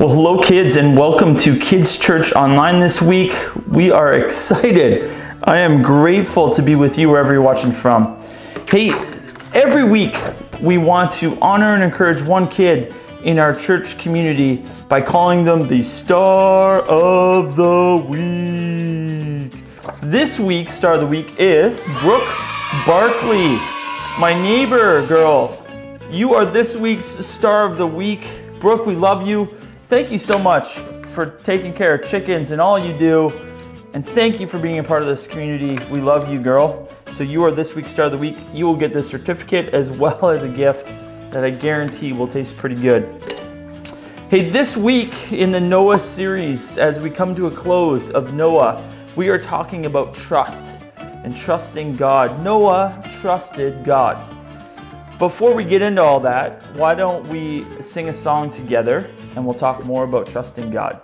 Well, hello kids, and welcome to Kids Church Online this week. We are excited. I am grateful to be with you wherever you're watching from. Hey, every week we want to honor and encourage one kid in our church community by calling them the Star of the Week. This week's Star of the Week is Brooke Barkley, my neighbor girl. You are this week's Star of the Week. Brooke, we love you. Thank you so much for taking care of chickens and all you do. And thank you for being a part of this community. We love you, girl. So you are this week's Star of the Week. You will get this certificate as well as a gift that I guarantee will taste pretty good. Hey, this week in the Noah series, as we come to a close of Noah, we are talking about trust and trusting God. Noah trusted God. Before we get into all that, why don't we sing a song together and we'll talk more about trusting God.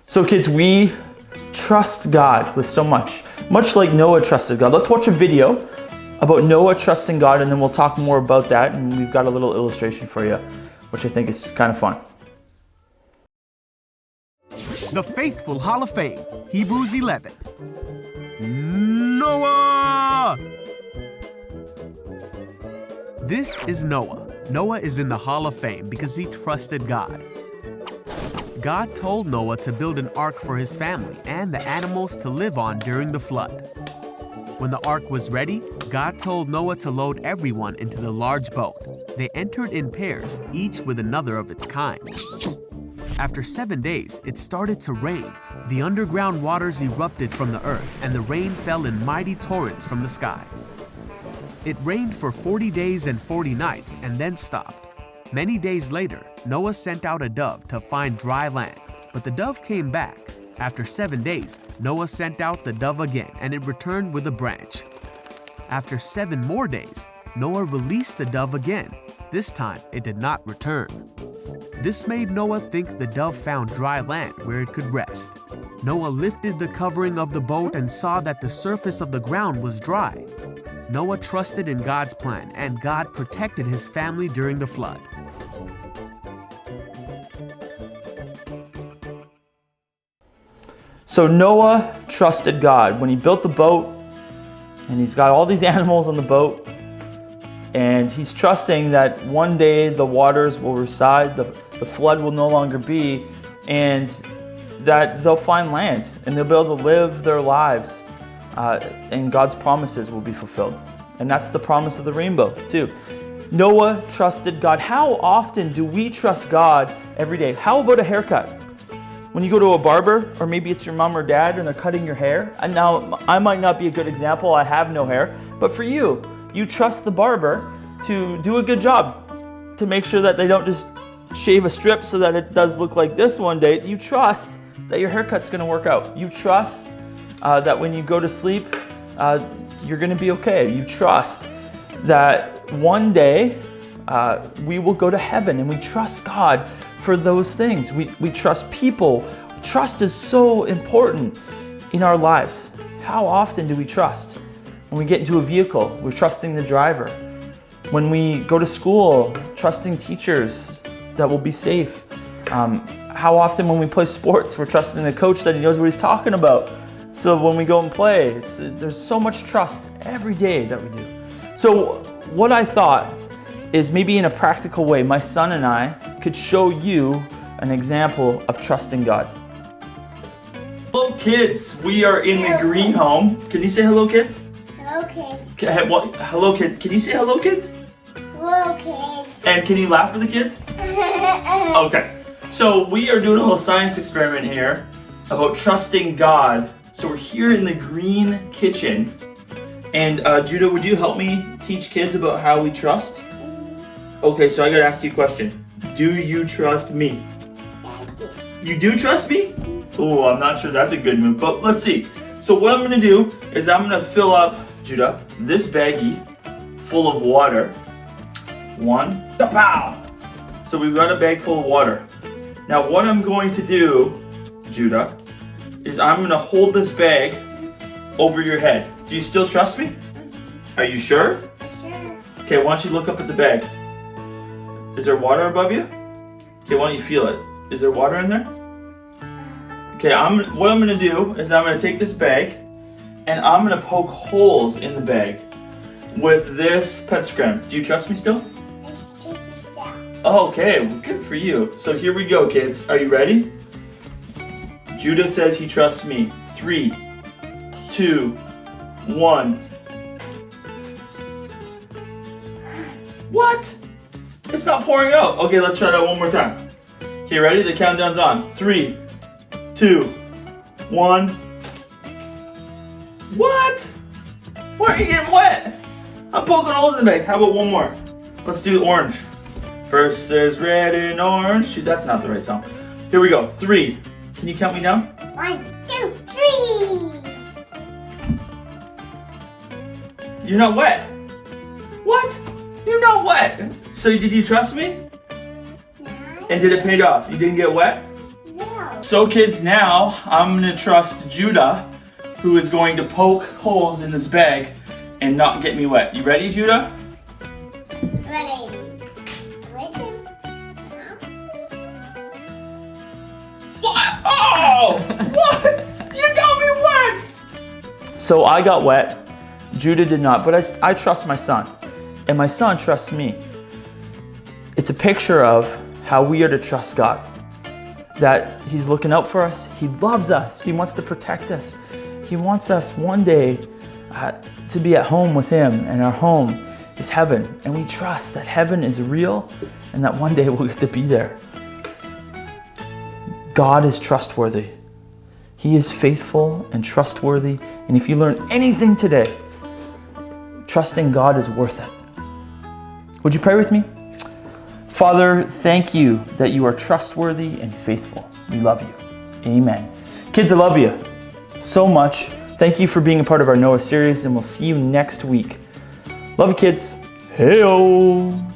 So kids, we trust God with so much like Noah trusted God. Let's watch a video about Noah trusting God, and then we'll talk more about that. And we've got a little illustration for you, which I think is kind of fun. The Faithful Hall of Fame, Hebrews 11. Noah! This is Noah. Noah is in the Hall of Fame because he trusted God. God told Noah to build an ark for his family and the animals to live on during the flood. When the ark was ready, God told Noah to load everyone into the large boat. They entered in pairs, each with another of its kind. After 7 days, it started to rain. The underground waters erupted from the earth, and the rain fell in mighty torrents from the sky. It rained for 40 days and 40 nights and then stopped. Many days later, Noah sent out a dove to find dry land, but the dove came back. After 7 days, Noah sent out the dove again, and it returned with a branch. After 7 more days, Noah released the dove again. This time, it did not return. This made Noah think the dove found dry land where it could rest. Noah lifted the covering of the boat and saw that the surface of the ground was dry. Noah trusted in God's plan, and God protected his family during the flood. So Noah trusted God when he built the boat, and he's got all these animals on the boat, and he's trusting that one day the waters will recede, the flood will no longer be, and that they'll find land and they'll be able to live their lives, and God's promises will be fulfilled. And that's the promise of the rainbow too. Noah trusted God. How often do we trust God every day? How about a haircut? When you go to a barber, or maybe it's your mom or dad and they're cutting your hair, and now I might not be a good example, I have no hair, but for you, you trust the barber to do a good job, to make sure that they don't just shave a strip so that it does look like this one day. You trust that your haircut's gonna work out. You trust that when you go to sleep, you're gonna be okay. You trust that one day we will go to heaven, and we trust God for those things. We trust people. Trust is so important in our lives. How often do we trust? When we get into a vehicle, we're trusting the driver. When we go to school, trusting teachers that will be safe. How often when we play sports, we're trusting the coach that he knows what he's talking about. So when we go and play, there's so much trust every day that we do. So what I thought is, maybe in a practical way, my son and I could show you an example of trusting God. Hello kids, we are in the green home. Can you say hello kids? Hello, kids. Hello kids, can you say hello kids? Hello, kids. And can you laugh for the kids? Okay, so we are doing a little science experiment here about trusting God. So we're here in the green kitchen. And Judah, would you help me teach kids about how we trust? Okay, so I gotta ask you a question. Do you trust me? You do trust me? Oh, I'm not sure that's a good move, but let's see. So what I'm gonna do is I'm gonna fill up, Judah, this baggie full of water. One, pow! So we've got a bag full of water. Now what I'm going to do, Judah, is I'm gonna hold this bag over your head. Do you still trust me? Are you sure? Sure. Okay, why don't you look up at the bag? Is there water above you? Okay, why don't you feel it? Is there water in there? Okay, what I'm gonna do is I'm gonna take this bag and I'm gonna poke holes in the bag with this pet scram. Do you trust me still? It's just a step. Oh, okay, well, good for you. So here we go, kids. Are you ready? Judah says he trusts me. 3, 2, 1. What? It's not pouring out. Okay, let's try that one more time. Okay, ready? The countdown's on. 3, 2, 1. What? Why are you getting wet? I'm poking holes in the bag. How about one more? Let's do orange. First there's red and orange. Shoot, that's not the right song. Here we go. 3. Can you count me down? 1, 2, 3. You're not wet. What? You're not wet. So did you trust me? No. And did it pay off? You didn't get wet? No. So kids, now I'm gonna trust Judah, who is going to poke holes in this bag and not get me wet. You ready, Judah? Ready. Ready. What? Oh! What? You got me wet! So I got wet. Judah did not, but I trust my son. And my son trusts me. It's a picture of how we are to trust God. That he's looking out for us. He loves us. He wants to protect us. He wants us one day to be at home with him, and our home is heaven. And we trust that heaven is real and that one day we'll get to be there. God is trustworthy. He is faithful and trustworthy. And if you learn anything today, trusting God is worth it. Would you pray with me? Father, thank you that you are trustworthy and faithful. We love you. Amen. Kids, I love you so much. Thank you for being a part of our Noah series, and we'll see you next week. Love you, kids. Hey-o.